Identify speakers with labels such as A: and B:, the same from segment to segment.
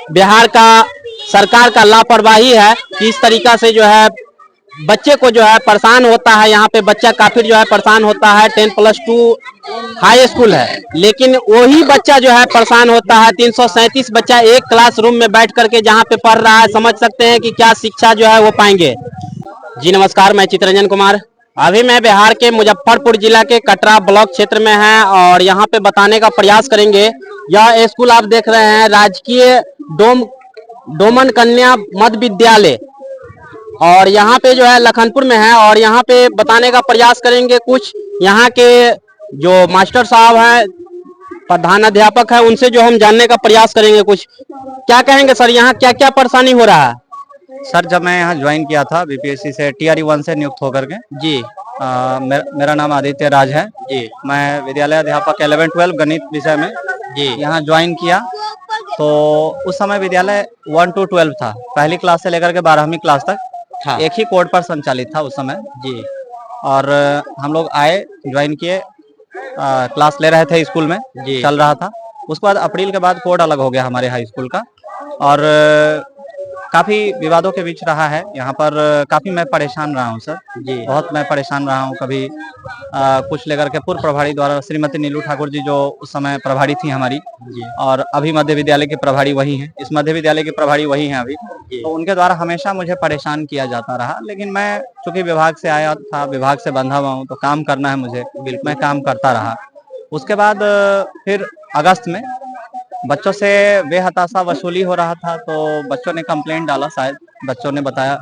A: बिहार का सरकार का लापरवाही है कि इस तरीका से जो है बच्चे को जो है परेशान होता है। यहाँ पे बच्चा काफी जो है परेशान होता है। 10+2 हाई स्कूल है, लेकिन वही बच्चा जो है परेशान होता है। 337 बच्चा एक क्लासरूम में बैठ करके जहाँ पे पढ़ रहा है, समझ सकते हैं कि क्या शिक्षा जो है वो पाएंगे। जी नमस्कार, मैं चित्रंजन कुमार। अभी मैं बिहार के मुजफ्फरपुर जिला के कटरा ब्लॉक क्षेत्र में है और यहाँ पे बताने का प्रयास करेंगे। यह स्कूल आप देख रहे हैं राजकीय डोमन कन्या मध्य विद्यालय, और यहाँ पे जो है लखनपुर में है। और यहाँ पे बताने का प्रयास करेंगे कुछ यहाँ के जो मास्टर साहब हैं, प्रधान अध्यापक है, उनसे जो हम जानने का प्रयास करेंगे। कुछ क्या कहेंगे सर, यहाँ क्या क्या परेशानी हो रहा है?
B: सर, जब मैं यहाँ ज्वाइन किया था बीपीएससी से टीआरई 1 से नियुक्त होकर के।
A: जी
B: मेरा नाम आदित्य राज है।
A: जी
B: मैं विद्यालय अध्यापक 11-12 गणित विषय में
A: जी
B: यहाँ ज्वाइन किया। तो उस समय विद्यालय 1 to 12 था, पहली क्लास से लेकर के 12वीं क्लास तक
A: था।
B: एक ही कोड पर संचालित था उस समय।
A: जी
B: और हम लोग आए, ज्वाइन किए, क्लास ले रहे थे, स्कूल में
A: जी
B: चल रहा था। उसके बाद अप्रैल के बाद कोड अलग हो गया हमारे हाई स्कूल का, और काफी विवादों के बीच रहा है यहाँ पर। काफी मैं परेशान रहा हूँ सर
A: जी
B: बहुत मैं परेशान रहा हूँ। कभी कुछ लेकर के पूर्व प्रभारी द्वारा श्रीमती नीलू ठाकुर जी जो उस समय प्रभारी थी हमारी,
A: जी
B: और अभी मध्य विद्यालय के प्रभारी वही हैं, इस मध्य विद्यालय के प्रभारी वही हैं अभी।
A: जी
B: तो उनके द्वारा हमेशा मुझे परेशान किया जाता रहा। लेकिन मैं चूंकि विभाग से आया था, विभाग से बंधा हुआ हूँ, तो काम करना है मुझे, मैं काम करता रहा। उसके बाद फिर अगस्त में बच्चों से बेहताशा वसूली हो रहा था, तो बच्चों ने कंप्लेंट डाला, शायद बच्चों ने बताया,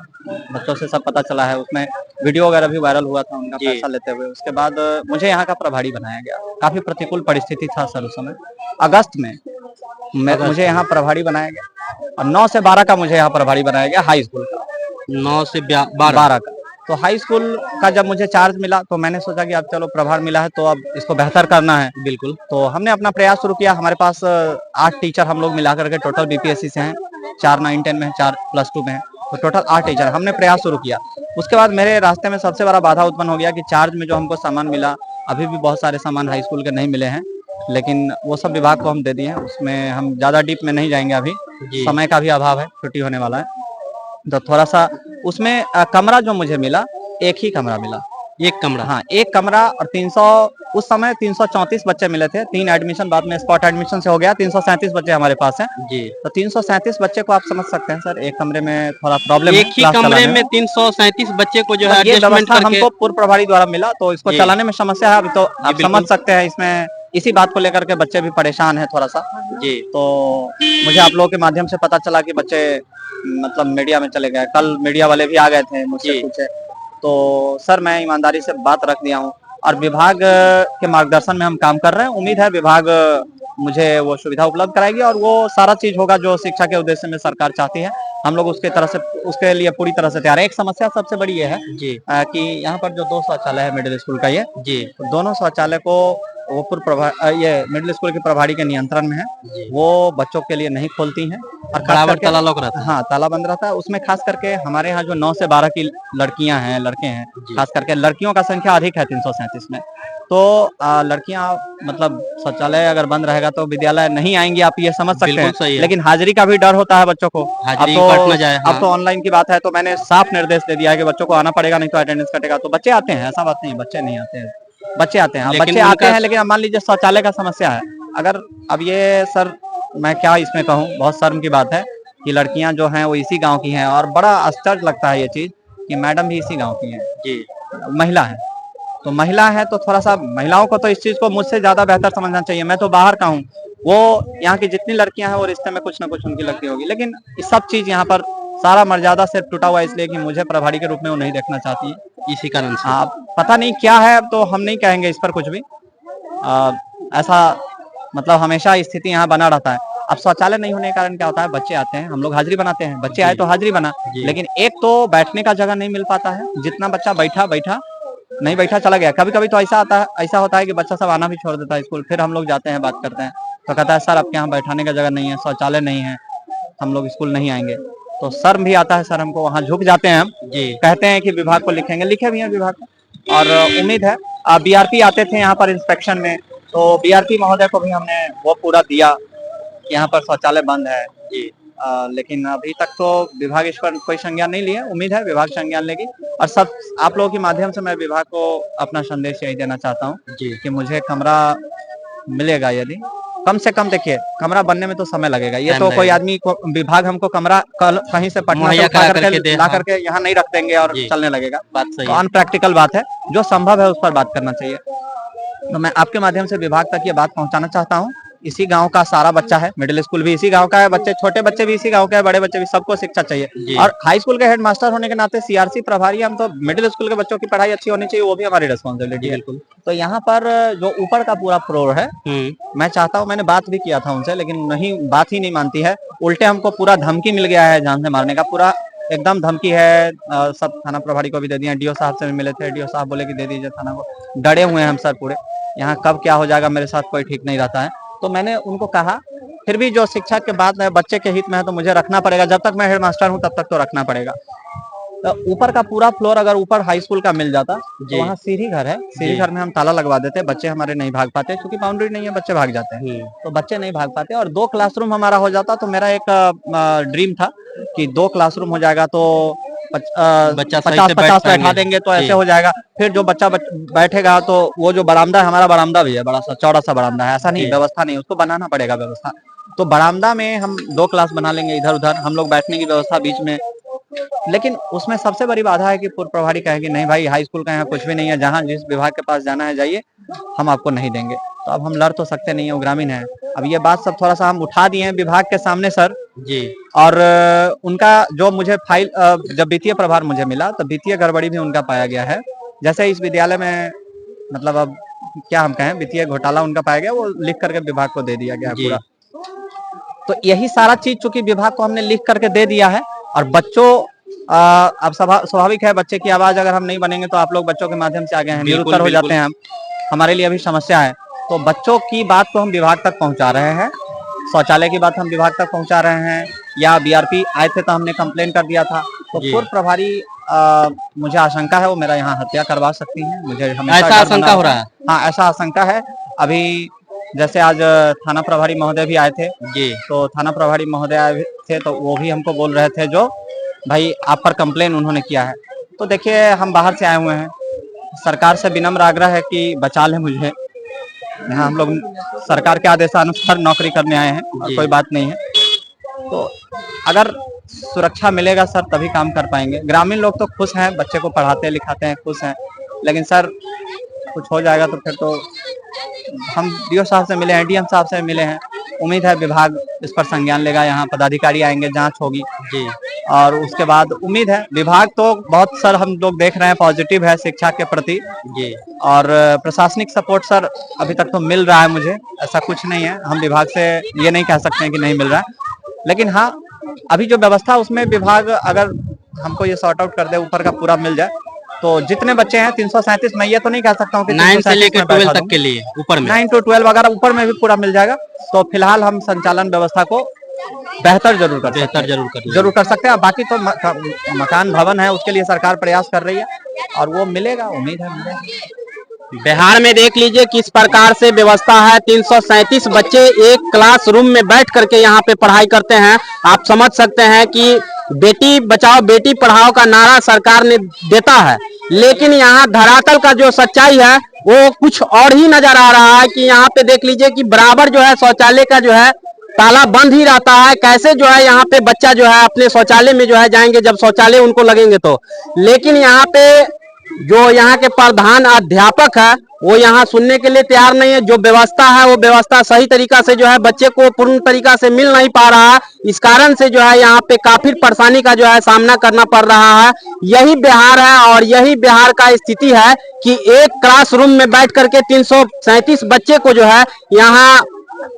B: बच्चों से सब पता चला है। उसमें वीडियो वगैरह भी वायरल हुआ था उनका पैसा लेते हुए। उसके बाद मुझे यहाँ का प्रभारी बनाया गया। काफी प्रतिकूल परिस्थिति था सर उस समय। अगस्त में मुझे यहाँ प्रभारी बनाया गया, और 9 से 12 का मुझे यहाँ प्रभारी बनाया गया हाई स्कूल का।
A: 9 से
B: 12 का। तो हाई स्कूल का जब मुझे चार्ज मिला, तो मैंने सोचा कि अब चलो प्रभार मिला है तो अब इसको बेहतर करना है।
A: बिल्कुल।
B: तो हमने अपना प्रयास शुरू किया। हमारे पास 8 टीचर हम लोग मिला करके टोटल बीपीएससी से हैं, 4 9-10 में है, 4 +2 में है, तो टोटल 8 टीचर हमने प्रयास शुरू किया। उसके बाद मेरे रास्ते में सबसे बड़ा बाधा उत्पन्न हो गया कि चार्ज में जो हमको सामान मिला, अभी भी बहुत सारे सामान हाई स्कूल के नहीं मिले हैं, लेकिन वो सब विभाग को हम दे दिए हैं। उसमें हम ज्यादा डीप में नहीं जाएंगे, अभी समय का भी अभाव है, छुट्टी होने वाला है। तो थोड़ा सा उसमें कमरा जो मुझे मिला, एक ही कमरा मिला,
A: एक कमरा।
B: हाँ एक कमरा। और 300 उस समय 334 बच्चे मिले थे। 3 एडमिशन बाद में स्पॉट एडमिशन से हो गया, 337 बच्चे हमारे पास हैं।
A: जी
B: तो 337 बच्चे को आप समझ सकते हैं सर, एक कमरे में थोड़ा प्रॉब्लम है
A: एक ही
B: क्लास
A: कमरे
B: चलाने
A: में 337 बच्चे को जो है
B: ये
A: एडजस्टमेंट
B: व्यवस्था
A: करके।
B: हमको पूर्व प्रभारी द्वारा मिला, तो इसको चलाने में समस्या है। अभी तो आप समझ सकते हैं, इसमें इसी बात को लेकर के बच्चे भी परेशान है थोड़ा सा।
A: जी
B: तो मुझे आप लोगों के माध्यम से पता चला कि बच्चे मतलब मीडिया में चले गए। कल मीडिया वाले भी आ गए थे, मुझसे पूछे। तो सर मैं ईमानदारी से बात रख दिया हूँ, और विभाग के मार्गदर्शन में हम काम कर रहे हैं। उम्मीद है विभाग मुझे वो सुविधा उपलब्ध कराएगी, और वो सारा चीज होगा जो शिक्षा के उद्देश्य में सरकार चाहती है। हम लोग उसके लिए पूरी तरह से तैयार है। एक समस्या सबसे बड़ी ये है
A: जी
B: कि यहाँ पर जो 2 शौचालय है मिडिल स्कूल का, ये
A: जी
B: तो दोनों शौचालय को वो ये मिडिल स्कूल के प्रभारी के नियंत्रण में है। वो बच्चों के लिए नहीं खोलती हैं, और
A: बराबर ताला लॉक रहता है।
B: हाँ ताला बंद रहता है। उसमें खास करके हमारे यहाँ जो 9 से 12 की लड़कियां हैं, लड़के हैं, खास करके लड़कियों का संख्या अधिक है 337 में। तो लड़कियां मतलब शौचालय अगर बंद रहेगा तो विद्यालय नहीं आएंगी, आप ये समझ सकते हैं।
A: सही है।
B: लेकिन हाजिरी का भी डर होता है बच्चों को।
A: हाजिरी कट ना जाए।
B: अब तो ऑनलाइन की बात है, तो मैंने साफ निर्देश दे दिया है कि बच्चों को आना पड़ेगा, नहीं तो अटेंडेंस कटेगा। तो बच्चे आते हैं, ऐसा बात नहीं, बच्चे नहीं आते हैं, बच्चे आते हैं। बच्चे आते हैं, लेकिन अब मान लीजिए शौचालय का समस्या है। अगर अब ये सर मैं क्या इसमें कहूँ, बहुत शर्म की बात है कि लड़कियां जो हैं वो इसी गांव की हैं, और बड़ा आश्चर्य लगता है ये चीज कि मैडम भी इसी गांव की हैं जी, महिला है। तो महिला है तो थोड़ा सा महिलाओं को तो इस चीज को मुझसे ज्यादा बेहतर समझना चाहिए। मैं तो बाहर का हूँ, वो यहाँ की जितनी लड़कियां हैं वो रिश्ते में कुछ ना कुछ उनकी लगती होगी। लेकिन इस सब चीज यहाँ पर सारा मर्यादा सिर्फ टूटा हुआ इसलिए कि मुझे प्रभारी के रूप में वो नहीं देखना चाहती,
A: इसी कारण से।
B: हाँ पता नहीं क्या है, अब तो हम नहीं कहेंगे इस पर कुछ भी। ऐसा मतलब हमेशा स्थिति यहाँ बना रहता है। अब शौचालय नहीं होने के कारण क्या होता है, बच्चे आते हैं, हम लोग हाजिरी बनाते हैं, बच्चे आए तो हाजिरी बना, लेकिन एक तो बैठने का जगह नहीं मिल पाता है। जितना बच्चा बैठा बैठा, नहीं बैठा चला गया। कभी कभी तो ऐसा होता है कि बच्चा सब आना भी छोड़ देता है स्कूल। फिर हम लोग जाते हैं, बात करते हैं, तो कहता है सर आपके यहाँ बैठाने का जगह नहीं है, शौचालय नहीं है, हम लोग स्कूल नहीं आएंगे। तो शर्म भी आता है सर हमको, वहाँ झुक जाते हैं हम जी, कहते हैं कि विभाग को लिखेंगे, लिखे भी हैं विभाग को। और उम्मीद है बीआरपी आते थे यहाँ पर इंस्पेक्शन में, तो बीआरपी महोदय को भी हमने वो पूरा दिया कि यहाँ पर शौचालय बंद है जी। लेकिन अभी तक तो विभाग इस पर कोई संज्ञान नहीं लिए। उम्मीद है विभाग संज्ञान लेगी। और सब आप लोगों के माध्यम से मैं विभाग को अपना संदेश यही देना चाहता हूँ कि मुझे कमरा मिलेगा। यदि कम से कम, देखिए कमरा बनने में तो समय लगेगा। ये तो कोई आदमी को विभाग हमको कमरा कहीं से पटना से उठा करके ला करके यहाँ नहीं रख देंगे और चलने लगेगा। तो अनप्रैक्टिकल बात है। जो संभव है उस पर बात करना चाहिए। तो मैं आपके माध्यम से विभाग तक ये बात पहुंचाना चाहता हूँ। इसी गांव का सारा बच्चा है, मिडिल स्कूल भी इसी गांव का है, बच्चे छोटे बच्चे भी इसी गांव के हैं, बड़े बच्चे भी, सबको शिक्षा चाहिए। और हाई स्कूल के हेडमास्टर होने के नाते सीआरसी प्रभारी हम तो मिडिल स्कूल के बच्चों की पढ़ाई अच्छी होनी चाहिए, वो भी हमारी रिस्पॉन्सिबिलिटी है। तो यहाँ पर जो ऊपर का पूरा फ्लोर है, मैं चाहता हूँ, मैंने बात भी किया था उनसे, लेकिन नहीं, बात ही नहीं मानती है। उल्टे हमको पूरा धमकी मिल गया है, जान से मारने का पूरा एकदम धमकी है। सब थाना प्रभारी को भी दे दिया, डीओ साहब से भी मिले थे, डीओ साहब बोले कि दे दीजिए थाना को। डरे हुए हैं हम सर पूरे। यहाँ कब क्या हो जाएगा मेरे साथ कोई ठीक नहीं रहता है। तो मैंने उनको कहा, फिर भी जो शिक्षा के बात है, बच्चे के हित में है, तो मुझे रखना पड़ेगा। जब तक मैं हेडमास्टर हूँ तब तक तो रखना पड़ेगा। तो ऊपर का पूरा फ्लोर अगर ऊपर हाई स्कूल का मिल जाता तो वहाँ सीढ़ी घर है, सीढ़ी घर में हम ताला लगवा देते, बच्चे हमारे नहीं भाग पाते, क्योंकि बाउंड्री नहीं है, बच्चे भाग जाते हैं। तो बच्चे नहीं भाग पाते। और 2 क्लासरूम हमारा हो जाता। तो मेरा एक ड्रीम था कि 2 क्लासरूम हो जाएगा तो 50-50 बैठा देंगे, तो ऐसे हो जाएगा। फिर जो बच्चा बैठेगा तो वो जो बरामदा है, हमारा बरामदा भी है, बड़ा सा चौड़ा सा बरामदा है। ऐसा नहीं, व्यवस्था नहीं, उसको बनाना पड़ेगा व्यवस्था। तो बरामदा में हम 2 क्लास बना लेंगे, इधर उधर हम लोग बैठने की व्यवस्था बीच में। लेकिन उसमें सबसे बड़ी बाधा है कि पूर्व प्रभारी कहेंगे नहीं भाई, हाई स्कूल का यहाँ कुछ भी नहीं है, जहाँ जिस विभाग के पास जाना है जाइए, हम आपको नहीं देंगे। तो अब हम लड़ तो सकते नहीं है, वो ग्रामीण है। अब ये बात सब थोड़ा सा हम उठा दिए हैं विभाग के सामने सर जी। और उनका जो मुझे फाइल, जब वित्तीय प्रभार मुझे मिला तो वित्तीय गड़बड़ी भी उनका पाया गया है। जैसे इस विद्यालय में, मतलब अब क्या हम कहें, वित्तीय घोटाला उनका पाया गया, वो लिख करके विभाग को दे दिया गया पूरा। तो यही सारा चीज चूंकि विभाग को हमने लिख करके दे दिया है, और बच्चों, अब स्वाभाविक है, बच्चे की आवाज अगर हम नहीं बनेंगे तो आप लोग बच्चों के माध्यम से आगे हैं, निरुत्तर हो जाते हैं हम, हमारे लिए अभी समस्या है। तो बच्चों की बात को हम विभाग तक पहुंचा रहे हैं, शौचालय की बात हम विभाग तक पहुंचा रहे हैं, या बीआरपी आए थे तो हमने कंप्लेन कर दिया था। तो पूर्व प्रभारी, मुझे आशंका है वो मेरा यहाँ हत्या करवा सकती हैं, मुझे ऐसा आशंका हो रहा है। हाँ, ऐसा आशंका है। अभी जैसे आज थाना प्रभारी महोदय भी आए थे जी, तो थाना प्रभारी महोदय आए थे तो वो भी हमको बोल रहे थे, जो भाई आप पर कंप्लेन उन्होंने किया है। तो देखिए, हम बाहर से आए हुए हैं, सरकार से विनम्र आग्रह है कि बचा लें मुझे। यहाँ हम लोग सरकार के आदेशानुसार नौकरी करने आए हैं, और कोई बात नहीं है। तो अगर सुरक्षा मिलेगा सर तभी काम कर पाएंगे। ग्रामीण लोग तो खुश हैं, बच्चे को पढ़ाते लिखाते हैं, खुश हैं। लेकिन सर कुछ हो जाएगा तो फिर तो हम डीओ साहब से मिले हैं, डीएम साहब से मिले हैं। उम्मीद है विभाग इस पर संज्ञान लेगा, यहाँ पदाधिकारी आएंगे, जांच होगी जी। और उसके बाद उम्मीद है विभाग तो बहुत सर हम लोग देख रहे हैं पॉजिटिव है शिक्षा के प्रति जी। और प्रशासनिक सपोर्ट सर अभी तक तो मिल रहा है मुझे, ऐसा कुछ नहीं है। हम विभाग से ये नहीं कह सकते हैं कि नहीं मिल रहा है, लेकिन हाँ, अभी जो व्यवस्था उसमें विभाग अगर हमको ये सॉर्ट आउट कर दे, ऊपर का पूरा मिल जाए, तो जितने बच्चे हैं 337, मैं ये तो नहीं कह सकता हूँ कि 9 से लेकर 12 तक के लिए ऊपर में 9 to 12 वगैरह ऊपर में भी पूरा मिल जाएगा। तो फिलहाल हम संचालन व्यवस्था को बेहतर जरूर कर सकते हैं। बाकी तो मकान भवन है, उसके लिए सरकार प्रयास कर रही है, और वो मिलेगा, उम्मीद है मिलेगा।
A: बिहार में देख लीजिए किस प्रकार से व्यवस्था है। 337 बच्चे एक क्लासरूम में बैठ करके यहाँ पे पढ़ाई करते हैं। आप समझ सकते हैं कि बेटी बचाओ बेटी पढ़ाओ का नारा सरकार ने देता है, लेकिन यहाँ धरातल का जो सच्चाई है वो कुछ और ही नजर आ रहा है। कि यहाँ पे देख लीजिए कि बराबर जो है शौचालय का जो है ताला बंद ही रहता है। कैसे जो है यहाँ पे बच्चा जो है अपने शौचालय में जो है जाएंगे जब शौचालय उनको लगेंगे तो। लेकिन यहाँ पे जो यहाँ के प्रधान अध्यापक है वो यहाँ सुनने के लिए तैयार नहीं है। जो व्यवस्था है वो व्यवस्था सही तरीका से जो है बच्चे को पूर्ण तरीका से मिल नहीं पा रहा है। इस कारण से जो है यहाँ पे काफी परेशानी का जो है सामना करना पड़ रहा है। यही बिहार है और यही बिहार का स्थिति है कि एक क्लासरूम में बैठ करके 337 बच्चे को जो है यहाँ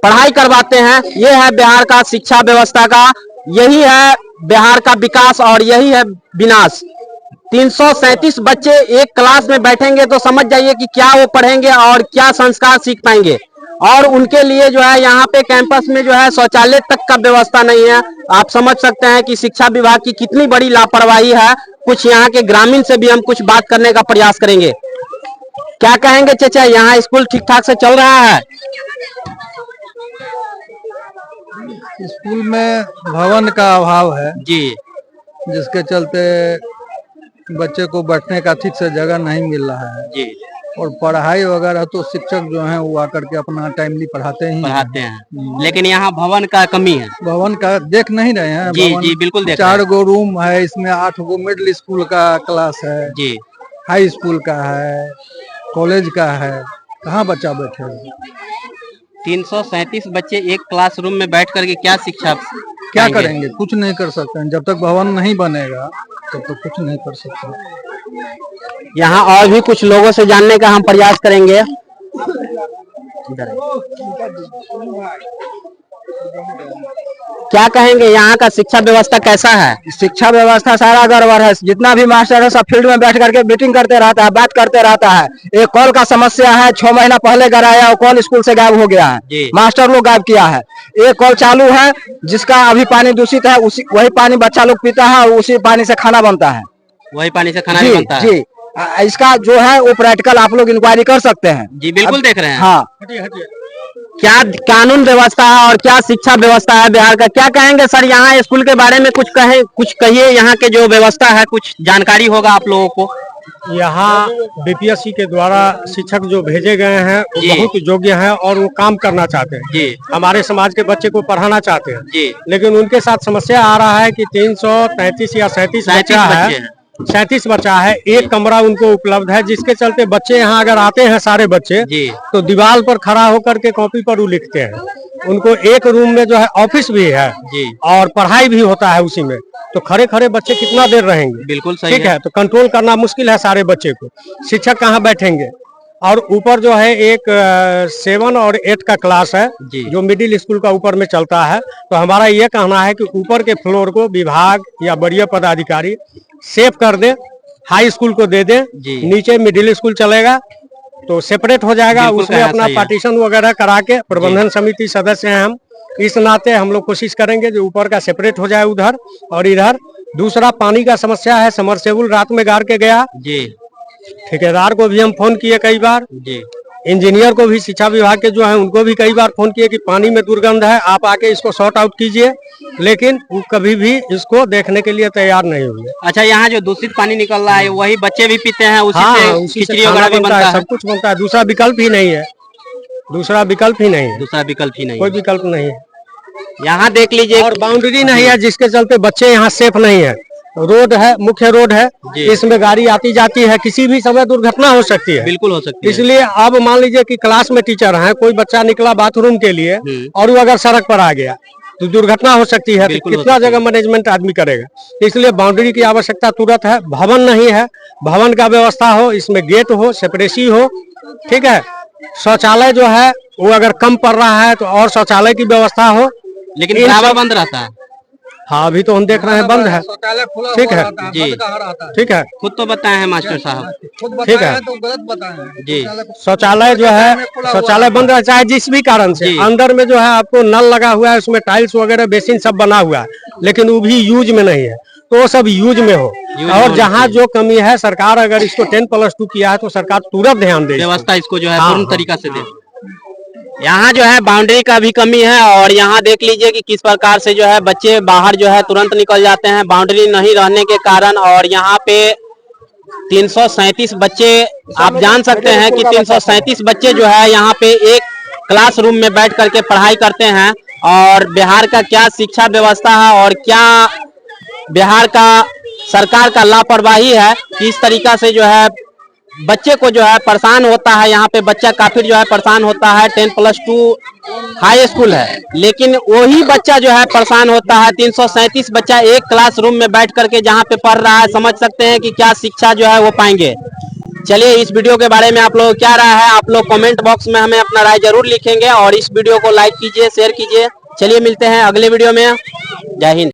A: पढ़ाई करवाते हैं। ये है बिहार का शिक्षा व्यवस्था का, यही है बिहार का विकास और यही है विनाश। 337 बच्चे एक क्लास में बैठेंगे तो समझ जाइए कि क्या वो पढ़ेंगे और क्या संस्कार सीख पाएंगे। और उनके लिए जो है यहाँ पे कैंपस में जो है शौचालय तक का व्यवस्था नहीं है। आप समझ सकते हैं कि शिक्षा विभाग की कितनी बड़ी लापरवाही है। कुछ यहाँ के ग्रामीण से भी हम कुछ बात करने का प्रयास करेंगे। क्या कहेंगे चाचा, यहाँ स्कूल ठीक ठाक से चल रहा है?
C: स्कूल में भवन का अभाव है,
A: जी
C: जिसके चलते बच्चे को बैठने का ठीक से जगह नहीं मिल रहा है।
A: जी
C: और पढ़ाई वगैरह तो शिक्षक जो हैं वो आकर के अपना टाइमली पढ़ाते ही हैं।
A: पढ़ाते हैं, लेकिन यहाँ भवन का कमी है।
C: भवन का देख नहीं रहे हैं।
A: जी
C: भवन
A: जी बिल्कुल देख रहे
C: 4 गो रूम है, इसमें 8 गो मिडिल स्कूल का क्लास है,
A: हैं। जी
C: हाई स्कूल का है, कॉलेज का है, कहाँ बच्चा बैठेगा?
A: 337 बच्चे एक क्लासरूम में बैठ करके क्या शिक्षा
C: क्या
A: पाएंगे?
C: करेंगे? कुछ नहीं कर सकते हैं। जब तक भवन नहीं बनेगा तब तक कुछ नहीं कर सकते।
A: यहाँ और भी कुछ लोगों से जानने का हम प्रयास करेंगे। क्या कहेंगे, यहाँ का शिक्षा व्यवस्था कैसा है?
D: शिक्षा व्यवस्था सारा गड़बड़ है। जितना भी मास्टर है सब फील्ड में बैठ करके मीटिंग करते रहता है, बात करते रहता है। एक कॉल का समस्या है, 6 महीना पहले कराया और कॉल स्कूल से गायब हो गया
A: जी।
D: है, मास्टर लोग गायब किया है। एक कॉल चालू है जिसका अभी पानी दूषित है, उसी वही पानी बच्चा लोग पीता है और उसी पानी से खाना बनता है।
A: वही पानी से खाना
D: जी
A: भी बनता है।
D: जी इसका जो है वो प्रैक्टिकल आप लोग इंक्वायरी कर सकते हैं।
A: जी बिल्कुल देख रहे हैं।
D: हाँ,
A: क्या कानून व्यवस्था है और क्या शिक्षा व्यवस्था है बिहार का, क्या कहेंगे सर? यहाँ स्कूल के बारे में कुछ कहिए। यहाँ के जो व्यवस्था है कुछ जानकारी होगा आप लोगों को।
E: यहाँ बीपीएससी के द्वारा शिक्षक जो भेजे गए हैं वो
A: जी।
E: बहुत योग्य हैं और वो काम करना चाहते हैं।
A: जी
E: हमारे समाज के बच्चे को पढ़ाना चाहते हैं।
A: जी
E: लेकिन उनके साथ समस्या आ रहा है कि 333 या 37 बच्चा
A: बच्चे
E: है,
A: हैं।
E: 37 बच्चा है, एक कमरा उनको उपलब्ध है, जिसके चलते बच्चे यहाँ अगर आते हैं सारे बच्चे
A: जी
E: तो दीवार पर खड़ा होकर के कॉपी पर वो लिखते हैं। उनको एक रूम में जो है ऑफिस भी है
A: जी
E: और पढ़ाई भी होता है उसी में, तो खड़े खड़े बच्चे कितना देर रहेंगे?
A: बिल्कुल सही
E: ठीक है, तो कंट्रोल करना मुश्किल है सारे बच्चे को। शिक्षक कहाँ बैठेंगे? और ऊपर जो है एक 7 और 8 का क्लास है
A: जी।
E: जो मिडिल स्कूल का ऊपर में चलता है। तो हमारा ये कहना है कि ऊपर के फ्लोर को विभाग या वरीय पदाधिकारी सेफ कर दे, हाई स्कूल को दे दे,
A: जी।
E: नीचे मिडिल स्कूल चलेगा तो सेपरेट हो जाएगा।
A: बिल्कुल
E: उसमें
A: कहना
E: अपना
A: सही है।
E: पार्टीशन वगैरह करा के, प्रबंधन समिति सदस्य हैं हम, इस नाते हम लोग कोशिश करेंगे जो ऊपर का सेपरेट हो जाए उधर और इधर। दूसरा पानी का समस्या है, समरसेबुल रात में गाड़ के गया।
A: जी
E: ठेकेदार को भी हम फोन किए कई बार,
A: जी
E: इंजीनियर को भी, शिक्षा विभाग के जो है उनको भी कई बार फोन किए कि पानी में दुर्गंध है, आप आके इसको सॉर्ट आउट कीजिए, लेकिन वो कभी भी इसको देखने के लिए तैयार नहीं हुए।
A: अच्छा, यहाँ जो दूषित पानी निकल रहा है वही बच्चे भी पीते हैं, उसी
E: हाँ,
A: से
E: उसी से
A: खिचड़ी
E: खाना
A: वगैरह भी
E: बनता
A: बनता
E: है,
A: है।
E: सब कुछ बनता है। दूसरा विकल्प ही नहीं है, दूसरा विकल्प ही नहीं है,
A: दूसरा विकल्प ही नहीं
E: कोई
A: है।
E: विकल्प नहीं है।
A: यहाँ देख लीजिए
E: और बाउंड्री नहीं है, जिसके चलते बच्चे यहाँ सेफ नहीं है। रोड है, मुख्य रोड है,
A: जी।
E: इसमें गाड़ी आती जाती है, किसी भी समय दुर्घटना हो सकती है।
A: बिल्कुल हो सकती है।
E: इसलिए अब मान लीजिए कि क्लास में टीचर हैं, कोई बच्चा निकला बाथरूम के लिए और वो अगर सड़क पर आ गया तो दुर्घटना हो सकती है। तो
A: बिल्कुल हो
E: कितना
A: सकती है।
E: जगह मैनेजमेंट आदमी करेगा? इसलिए बाउंड्री की आवश्यकता तुरंत है। भवन नहीं है, भवन का व्यवस्था हो, इसमें गेट हो, सेपरेसी हो, ठीक है। शौचालय जो है वो अगर कम पड़ रहा है तो और शौचालय की व्यवस्था हो।
A: लेकिन
E: इन
A: बराबर
E: सब-
A: बंद रहता है।
E: हाँ, अभी तो हम देख रहे हैं बंद है। ठीक है
A: जी
E: ठीक है
A: खुद तो बताए हैं मास्टर साहब।
E: ठीक है।
C: तो गलत बताए।
A: जी
E: शौचालय जो है, शौचालय बंद है, चाहे जिस भी कारण से।
A: जी।
E: अंदर में जो है आपको नल लगा हुआ है, उसमें टाइल्स वगैरह बेसिन सब बना हुआ है, लेकिन वो भी यूज में नहीं है, तो वो सब यूज में हो।
A: यूज में
E: और
A: होना
E: जहाँ
A: चाहिए।
E: जो कमी है, सरकार अगर इसको 10+2 किया है तो सरकार तुरंत ध्यान दे।
A: व्यवस्था इसको जो है
E: हाँ,
A: पूर्ण
E: हाँ।
A: तरीका से दे। यहाँ जो है बाउंड्री का भी कमी है और यहाँ देख लीजिए कि किस प्रकार से जो है बच्चे बाहर जो है तुरंत निकल जाते हैं बाउंड्री नहीं रहने के कारण। और यहाँ पे 337 बच्चे, आप जान सकते हैं कि 337 बच्चे जो है यहाँ पे एक क्लासरूम में बैठ करके पढ़ाई करते हैं। और बिहार का क्या शिक्षा व्यवस्था है और क्या बिहार का सरकार का लापरवाही है कि इस तरीका से जो है बच्चे को जो है परेशान होता है। यहाँ पे बच्चा काफी जो है परेशान होता है। 10+2 हाई स्कूल है, लेकिन वही बच्चा जो है परेशान होता है। 337 बच्चा एक क्लासरूम में बैठ करके जहाँ पे पढ़ रहा है, समझ सकते हैं कि क्या शिक्षा जो है वो पाएंगे। चलिए, इस वीडियो के बारे में आप लोग क्या राय है, आप लोग कमेंट बॉक्स में हमें अपना राय जरूर लिखेंगे और इस वीडियो को लाइक कीजिए, शेयर कीजिए। चलिए, मिलते हैं अगले वीडियो में। जय हिंद।